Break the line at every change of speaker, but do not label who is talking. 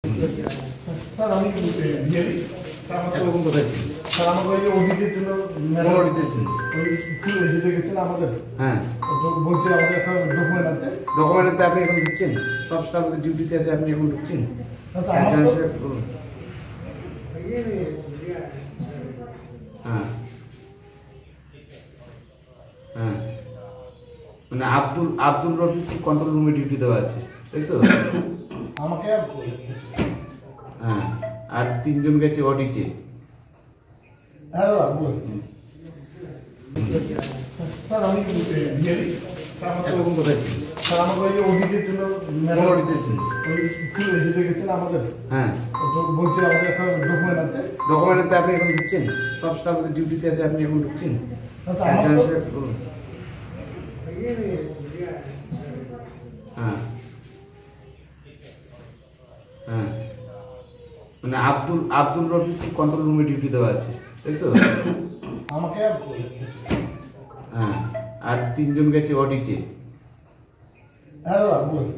Sir আমি বিহারি
এতক্ষণ কোথায় ছিল?
স্যার আমাকে ওই যে অডিটের জন্য
অডিটের জন্য
ওই স্কুল যেতে গেছিল আমাদের
হ্যাঁ
বলছে আমাদের একটা ডকুমেন্ট আছে
ডকুমেন্টে আপনি এখন ঢুকছেন সব স্টাফ ডিউটিতে আছে আপনি এখন ঢুকছেন বলুন হ্যাঁ হ্যাঁ মানে আব্দুল রফিক কন্ট্রোল রুমে ডিউটি দেওয়া আছে তাই তো
আমাকে
হ্যাঁ আর তিনজন গেছে অডিটে
হ্যাঁ দাদা বলুন স্যার আমি বিহারি
এতক্ষণ কোথায় ছিল?
স্যার আমাকে ওই যে অডিটের জন্য
অডিটের জন্য
ওই স্কুল যেতে গেছিল আমাদের
হ্যাঁ
বলছে আমাদের একটা ডকুমেন্ট আছে
ডকুমেন্টে আপনি এখন ঢুকছেন সব স্টাফ ডিউটিতে আছে আপনি এখন ঢুকছেন বলুন হ্যাঁ হ্যাঁ মানে আব্দুল রফিক কন্ট্রোল রুমে ডিউটি দেওয়া আছে তাই তো
আমাকে
হ্যাঁ আর তিনজন গেছে অডিটে
হ্যাঁ দাদা বলুন